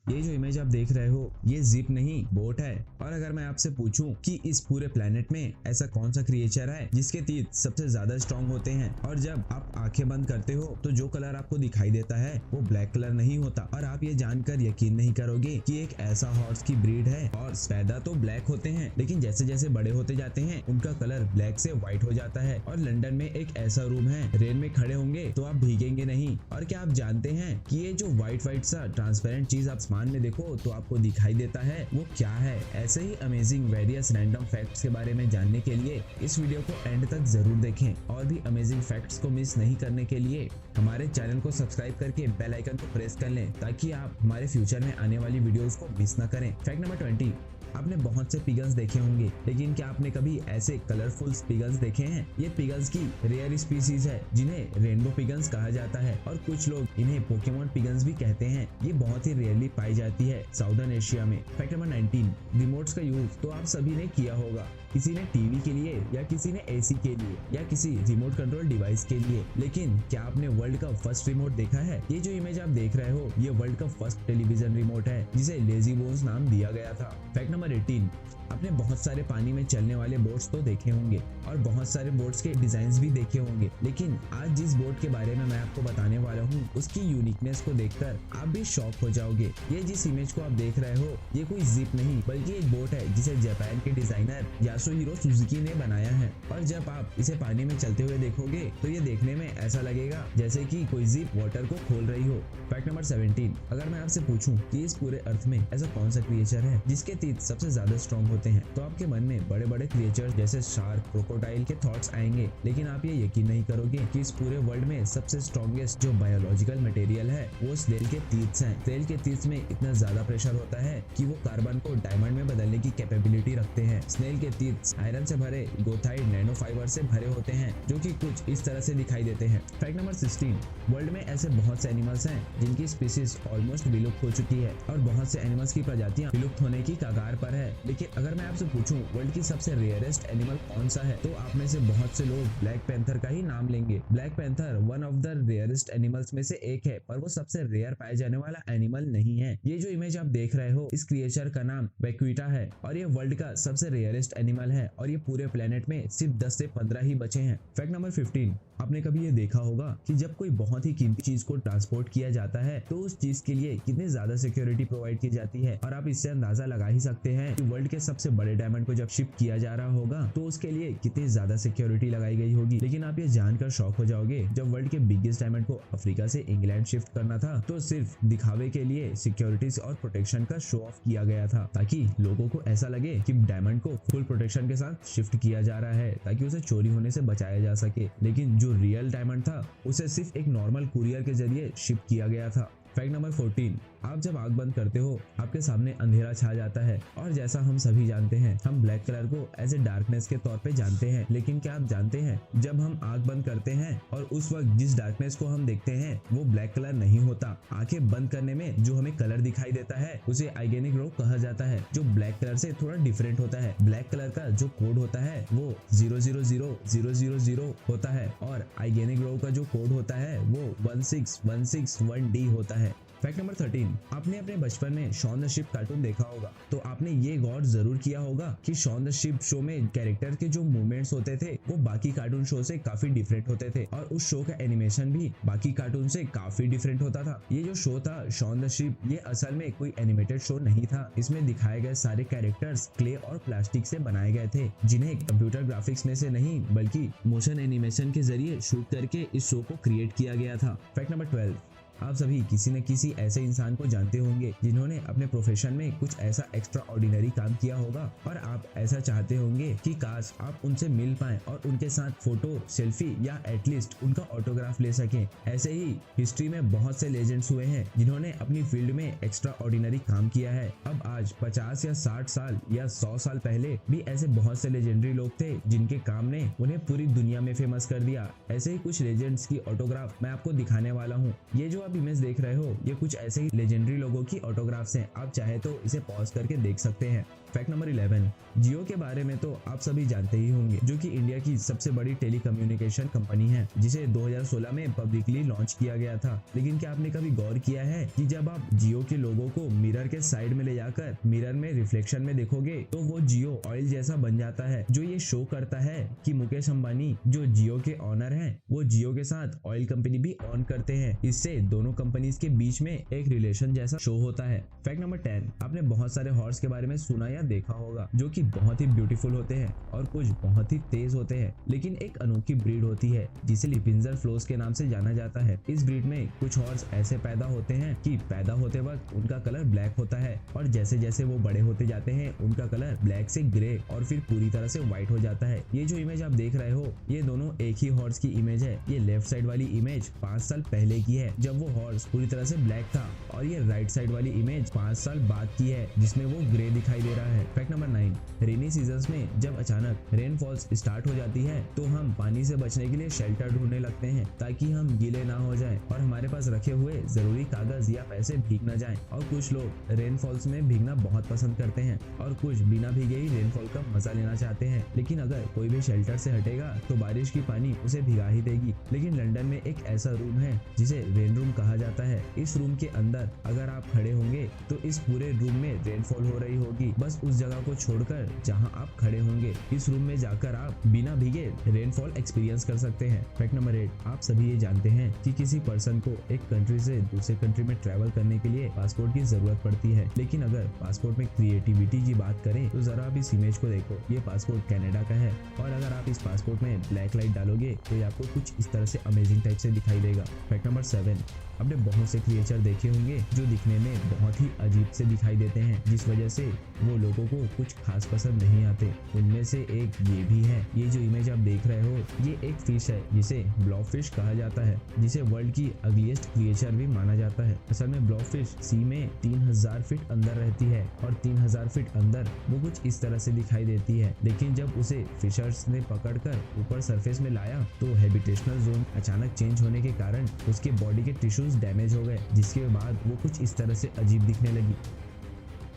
ये जो इमेज आप देख रहे हो ये जिप नहीं बोट है। और अगर मैं आपसे पूछूं कि इस पूरे प्लेनेट में ऐसा कौन सा क्रिएचर है जिसके तीत सबसे ज्यादा स्ट्रॉन्ग होते हैं, और जब आप आंखें बंद करते हो तो जो कलर आपको दिखाई देता है वो ब्लैक कलर नहीं होता। और आप ये जानकर यकीन नहीं करोगे कि एक ऐसा हॉर्स की ब्रीड है। हॉर्स पैदा तो ब्लैक होते हैं लेकिन जैसे जैसे बड़े होते जाते हैं उनका कलर ब्लैक से व्हाइट हो जाता है। और लंदन में एक ऐसा रूम है, रेन में खड़े होंगे तो आप भीगेंगे नहीं। और क्या आप जानते हैं कि ये जो व्हाइट सा ट्रांसपेरेंट चीज आप आसमान में देखो तो आपको दिखाई देता है वो क्या है? ऐसे ही अमेजिंग वेरियस रैंडम फैक्ट्स के बारे में जानने के लिए इस वीडियो को एंड तक जरूर देखें। और भी अमेजिंग फैक्ट्स को मिस नहीं करने के लिए हमारे चैनल को सब्सक्राइब करके बेल आइकन को प्रेस कर लें ताकि आप हमारे फ्यूचर में आने वाली वीडियोस को मिस ना करें। फैक्ट नंबर 20, आपने बहुत से पिगन्स देखे होंगे लेकिन क्या आपने कभी ऐसे कलरफुल पिगन्स देखे हैं? ये पिगन्स की रेयर स्पीसीज है जिन्हें रेनबो पिगन्स कहा जाता है और कुछ लोग इन्हें पोकेमॉन पिगन्स भी कहते हैं। ये बहुत ही रेयरली पाई जाती है साउदर्न एशिया में। फैक्ट नंबर 19, रिमोट्स का यूज तो आप सभी ने किया होगा, किसी ने टीवी के लिए या किसी ने एसी के लिए या किसी रिमोट कंट्रोल डिवाइस के लिए। लेकिन क्या आपने वर्ल्ड का फर्स्ट रिमोट देखा है? ये जो इमेज आप देख रहे हो ये वर्ल्ड का फर्स्ट टेलीविजन रिमोट है जिसे लेजी बोन्स नाम दिया गया था। फैक्ट नंबर 18, आपने बहुत सारे पानी में चलने वाले बोट्स तो देखे होंगे और बहुत सारे बोट्स के डिजाइन भी देखे होंगे, लेकिन आज जिस बोट के बारे में मैं आपको बताने वाला हूँ उसकी यूनिकनेस को देखकर आप भी शॉक हो जाओगे। ये जिस इमेज को आप देख रहे हो ये कोई जिप नहीं बल्कि एक बोट है जिसे जापान के डिजाइनर यासुहिरो सुजुकी ने बनाया है। और जब आप इसे पानी में चलते हुए देखोगे तो ये देखने में ऐसा लगेगा जैसे कि कोई जिप वाटर को खोल रही हो। फैक्ट नंबर 17, अगर मैं आपसे पूछूं कि इस पूरे अर्थ में ऐसा कौन सा क्रिएचर है जिसके तीत सबसे ज्यादा स्ट्रॉन्ग होते हैं, तो आपके मन में बड़े बड़े क्रिएचर जैसे शार्क, क्रोकोडाइल के थॉट्स आएंगे। लेकिन आप ये यकीन नहीं करोगे कि इस पूरे वर्ल्ड में सबसे स्ट्रॉन्गेस्ट जो बायोलॉजिकल मटेरियल है वो स्नेल के टीथ्स हैं। स्नेल के टीथ्स में इतना ज्यादा प्रेशर होता है कि वो कार्बन को डायमंड में बदलने की कैपेबिलिटी रखते हैं। स्नेल के टीथ्स आयरन से भरे गोथाइड नैनो फाइबर से भरे होते हैं जो कि कुछ इस तरह से दिखाई देते हैं। फैक्ट नंबर 16, वर्ल्ड में ऐसे बहुत से एनिमल्स हैं जिनकी स्पीसीज ऑलमोस्ट विलुप्त हो चुकी है और बहुत से एनिमल्स की प्रजातियां विलुप्त होने की कगार पर है। लेकिन अगर मैं आपसे पूछूं वर्ल्ड की सबसे रेयरेस्ट एनिमल कौन सा है, तो आप में से बहुत से लोग ब्लैक पैंथर का ही नाम लेंगे। Black panther one of the rarest animals में से एक है पर वो सबसे रेयर पाए जाने वाला एनिमल नहीं है। ये जो इमेज आप देख रहे हो इस क्रिएचर का नाम वैक्यूटा है और ये वर्ल्ड का सबसे रेयरेस्ट एनिमल है और ये पूरे प्लेनेट में सिर्फ 10 से 15 ही बचे हैं। फैक्ट नंबर 15, आपने कभी ये देखा होगा कि जब कोई बहुत ही कीमती चीज को ट्रांसपोर्ट किया जाता है तो उस चीज के लिए कितनी ज्यादा सिक्योरिटी प्रोवाइड की जाती है। और आप इससे अंदाजा लगा ही सकते हैं कि वर्ल्ड के सबसे बड़े डायमंड को जब शिप किया जा रहा होगा तो उसके लिए कितनी ज्यादा सिक्योरिटी लगाई गई होगी। लेकिन आप ये जानकर शॉक हो जाओगे, जब वर्ल्ड के बिगेस्ट डायमंड को अफ्रीका से इंग्लैंड शिफ्ट करना था तो सिर्फ दिखावे के लिए सिक्योरिटीज और प्रोटेक्शन का शो ऑफ किया गया था ताकि लोगों को ऐसा लगे कि डायमंड को फुल प्रोटेक्शन के साथ शिफ्ट किया जा रहा है ताकि उसे चोरी होने से बचाया जा सके। लेकिन जो रियल डायमंड था उसे सिर्फ एक नॉर्मल कुरियर के जरिए शिप किया गया था। फैक्ट नंबर 14, आप जब आग बंद करते हो आपके सामने अंधेरा छा जाता है और जैसा हम सभी जानते हैं हम ब्लैक कलर को एज ए डार्कनेस के तौर पे जानते हैं। लेकिन क्या आप जानते हैं जब हम आग बंद करते हैं और उस वक्त जिस डार्कनेस को हम देखते हैं वो ब्लैक कलर नहीं होता। आंखें बंद करने में जो हमें कलर दिखाई देता है उसे आइगेनिक रो कहा जाता है जो ब्लैक कलर से थोड़ा डिफरेंट होता है। ब्लैक कलर का जो कोड होता है वो 000000 होता है और आइगेनिक रो का जो कोड होता है वो 16161D होता है। फैक्ट नंबर 13, आपने अपने बचपन में शॉन द शिप कार्टून देखा होगा तो आपने ये गौर जरूर किया होगा कि शॉन द शिप शो में कैरेक्टर के जो मूवमेंट्स होते थे वो बाकी कार्टून शो से काफी डिफरेंट होते थे और उस शो का एनिमेशन भी बाकी कार्टून से काफी डिफरेंट होता था। ये जो शो था शॉन द शिप ये असल में कोई एनिमेटेड शो नहीं था। इसमें दिखाए गए सारे कैरेक्टर्स क्ले और प्लास्टिक से बनाए गए थे जिन्हें कंप्यूटर ग्राफिक्स में से नहीं बल्कि मोशन एनिमेशन के जरिए शूट करके इस शो को क्रिएट किया गया था। फैक्ट नंबर 12, आप सभी किसी न किसी ऐसे इंसान को जानते होंगे जिन्होंने अपने प्रोफेशन में कुछ ऐसा एक्स्ट्रा ऑर्डिनरी काम किया होगा और आप ऐसा चाहते होंगे कि काश आप उनसे मिल पाएं और उनके साथ फोटो, सेल्फी या एटलीस्ट उनका ऑटोग्राफ ले सकें। ऐसे ही हिस्ट्री में बहुत से लेजेंड्स हुए हैं जिन्होंने अपनी फील्ड में एक्स्ट्रा ऑर्डिनरी काम किया है। अब आज 50 या 60 साल या 100 साल पहले भी ऐसे बहुत से लेजेंडरी लोग थे जिनके काम ने उन्हें पूरी दुनिया में फेमस कर दिया। ऐसे ही कुछ लेजेंड्स की ऑटोग्राफ मैं आपको दिखाने वाला हूँ। ये जो आप इमेज देख रहे हो ये कुछ ऐसे ही लेजेंडरी लोगों की ऑटोग्राफ्स हैं। आप चाहे तो इसे पॉज करके देख सकते हैं। फैक्ट नंबर 11, जियो के बारे में तो आप सभी जानते ही होंगे, जो कि इंडिया की सबसे बड़ी टेलीकम्युनिकेशन कंपनी है, जिसे 2016 में पब्लिकली लॉन्च किया गया था। लेकिन क्या आपने कभी गौर किया है कि जब आप जियो के लोगों को मिरर के साइड में ले जाकर मिरर में रिफ्लेक्शन में देखोगे तो वो जियो ऑयल जैसा बन जाता है, जो ये शो करता है कि मुकेश अंबानी जो जियो के ऑनर हैं वो जियो के साथ ऑयल कंपनी भी ऑन करते हैं। इससे दोनों कंपनीज के बीच में एक रिलेशन जैसा शो होता है। फैक्ट नंबर 10, आपने बहुत सारे हॉर्स के बारे में सुना या देखा होगा, जो कि बहुत ही ब्यूटीफुल होते हैं और कुछ बहुत ही तेज होते हैं। लेकिन एक अनोखी ब्रीड होती है जिसे लिपिंजर फ्लोस के नाम से जाना जाता है। इस ब्रीड में कुछ हॉर्स ऐसे पैदा होते हैं कि पैदा होते वक्त उनका कलर ब्लैक होता है और जैसे जैसे वो बड़े होते जाते हैं उनका कलर ब्लैक से ग्रे और फिर पूरी तरह से व्हाइट हो जाता है। ये जो इमेज आप देख रहे हो ये दोनों एक ही हॉर्स की इमेज है। ये लेफ्ट साइड वाली इमेज 5 साल पहले की है जब वो हॉर्स पूरी तरह से ब्लैक था, और ये राइट साइड वाली इमेज 5 साल बाद की है जिसमें वो ग्रे दिखाई दे रहा है। फैक्ट नंबर 9, रेनी सीजन में जब अचानक रेन फॉल्स स्टार्ट हो जाती है तो हम पानी से बचने के लिए शेल्टर ढूंढने लगते हैं ताकि हम गीले ना हो जाएं और हमारे पास रखे हुए जरूरी कागज या पैसे भीग ना जाएं। और कुछ लोग रेन फॉल्स में भीगना बहुत पसंद करते हैं और कुछ बिना भीगे ही रेनफॉल का मजा लेना चाहते हैं। लेकिन अगर कोई भी शेल्टर से हटेगा तो बारिश की पानी उसे भिगा ही देगी। लेकिन लंदन में एक ऐसा रूम है जिसे रेन रूम कहा जाता है। इस रूम के अंदर अगर आप खड़े होंगे तो इस पूरे रूम में रेनफॉल हो रही होगी, बस उस जगह को छोड़कर जहां आप खड़े होंगे। इस रूम में जाकर आप बिना भीगे रेनफॉल एक्सपीरियंस कर सकते हैं। फैक्ट नंबर 8, आप सभी ये जानते हैं कि किसी पर्सन को एक कंट्री से दूसरे कंट्री में ट्रैवल करने के लिए पासपोर्ट की जरूरत पड़ती है। लेकिन अगर पासपोर्ट में क्रिएटिविटी की बात करें तो जरा आप इस इमेज को देखो। ये पासपोर्ट कनाडा का है और अगर आप इस पासपोर्ट में ब्लैक लाइट डालोगे तो ये आपको कुछ इस तरह से अमेजिंग टाइप से दिखाई देगा। फैक्ट नंबर 7, आपने बहुत से क्रिएचर देखे होंगे जो दिखने में बहुत ही अजीब से दिखाई देते हैं, जिस वजह से वो लोगों को कुछ खास पसंद नहीं आते। उनमें से एक ये भी है। ये जो इमेज आप देख रहे हो ये एक फिश है जिसे ब्लॉफिश कहा जाता है, जिसे वर्ल्ड की अगलीस्ट क्रिएचर भी माना जाता है। असल में ब्लॉफिश सी में 3000 फीट अंदर रहती है और 3000 फीट अंदर वो कुछ इस तरह से दिखाई देती है। लेकिन जब उसे फिशर्स ने पकड़कर ऊपर सरफेस में लाया तो हैबिटेशनल जोन अचानक चेंज होने के कारण उसके बॉडी के टिश्यूज डैमेज हो गए, जिसके बाद वो कुछ इस तरह से अजीब दिखने लगी।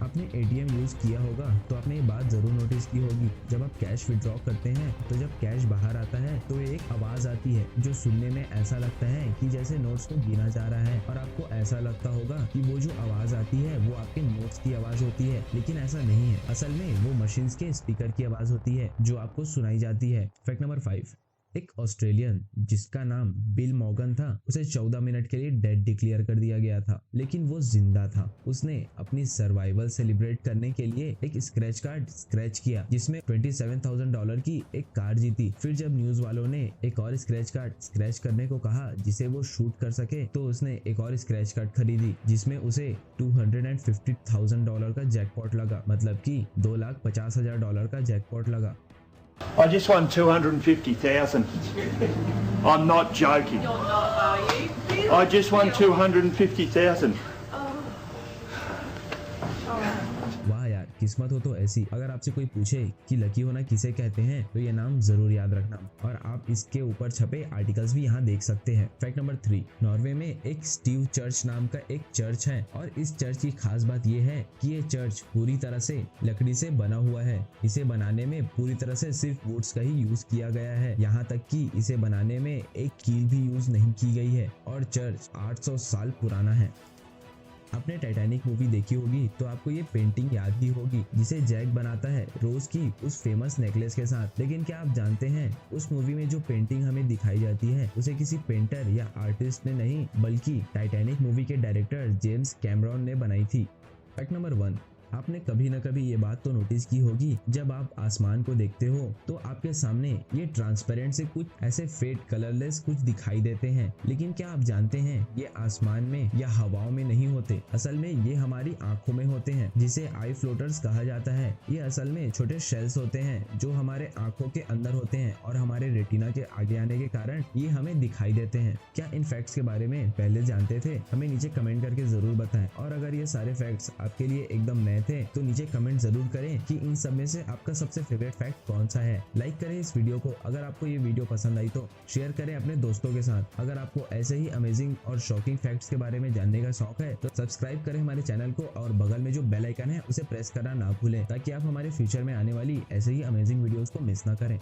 आपने एटीएम यूज किया होगा तो आपने ये बात जरूर नोटिस की होगी, जब आप कैश विड्रॉ करते हैं तो जब कैश बाहर आता है तो एक आवाज आती है जो सुनने में ऐसा लगता है कि जैसे नोट्स को गिना जा रहा है, और आपको ऐसा लगता होगा कि वो जो आवाज आती है वो आपके नोट्स की आवाज होती है। लेकिन ऐसा नहीं है, असल में वो मशीन्स के स्पीकर की आवाज होती है जो आपको सुनाई जाती है। फैक्ट नंबर 5, एक ऑस्ट्रेलियन जिसका नाम बिल मॉर्गन था उसे 14 मिनट के लिए डेड डिक्लेयर कर दिया गया था, लेकिन वो जिंदा था। उसने अपनी सर्वाइवल सेलिब्रेट करने के लिए एक स्क्रैच कार्ड स्क्रैच किया जिसमें $27,000 की एक कार जीती। फिर जब न्यूज वालों ने एक और स्क्रैच कार्ड स्क्रैच करने को कहा जिसे वो शूट कर सके तो उसने एक और स्क्रैच कार्ड खरीदी जिसमें उसे $250,000 का जैकपॉट लगा, मतलब कि $2,50,000 का जैकपॉट लगा। I just won 250,000. I'm not joking. You're not, are you? Really? I just won 250,000. वाह यार, किस्मत हो तो ऐसी। अगर आपसे कोई पूछे कि लकी होना किसे कहते हैं तो ये नाम जरूर याद रखना, और आप इसके ऊपर छपे आर्टिकल्स भी यहाँ देख सकते हैं। फैक्ट नंबर 3, नॉर्वे में एक स्टीव चर्च नाम का एक चर्च है और इस चर्च की खास बात ये है कि ये चर्च पूरी तरह से लकड़ी से बना हुआ है। इसे बनाने में पूरी तरह से सिर्फ वुड्स का ही यूज किया गया है, यहाँ तक कि इसे बनाने में एक कील भी यूज नहीं की गई है, और चर्च 800 साल पुराना है। आपने टाइटैनिक मूवी देखी होगी तो आपको ये पेंटिंग याद ही होगी जिसे जैक बनाता है रोज की उस फेमस नेकलेस के साथ। लेकिन क्या आप जानते हैं उस मूवी में जो पेंटिंग हमें दिखाई जाती है उसे किसी पेंटर या आर्टिस्ट ने नहीं बल्कि टाइटैनिक मूवी के डायरेक्टर जेम्स कैमरॉन ने बनाई थी। फैक्ट नंबर 1, आपने कभी न कभी ये बात तो नोटिस की होगी, जब आप आसमान को देखते हो तो आपके सामने ये ट्रांसपेरेंट से कुछ ऐसे फेड कलरलेस कुछ दिखाई देते हैं। लेकिन क्या आप जानते हैं ये आसमान में या हवाओं में नहीं होते, असल में ये हमारी आंखों में होते हैं जिसे आई फ्लोटर्स कहा जाता है। ये असल में छोटे शेल्स होते हैं जो हमारे आंखों के अंदर होते हैं और हमारे रेटिना के आगे आने के कारण ये हमें दिखाई देते हैं। क्या इन फैक्ट्स के बारे में पहले जानते थे? हमें नीचे कमेंट करके जरूर बताएं, और अगर ये सारे फैक्ट्स आपके लिए एकदम नए थे तो नीचे कमेंट जरूर करें कि इन सब में से आपका सबसे फेवरेट फैक्ट कौन सा है। लाइक करें इस वीडियो को। अगर आपको ये वीडियो पसंद आई तो शेयर करें अपने दोस्तों के साथ। अगर आपको ऐसे ही अमेजिंग और शॉकिंग फैक्ट्स के बारे में जानने का शौक है तो सब्सक्राइब करें हमारे चैनल को और बगल में जो बेल आइकन है उसे प्रेस करना ना भूलें ताकि आप हमारे फ्यूचर में आने वाली ऐसे ही अमेजिंग वीडियोस को मिस ना करें।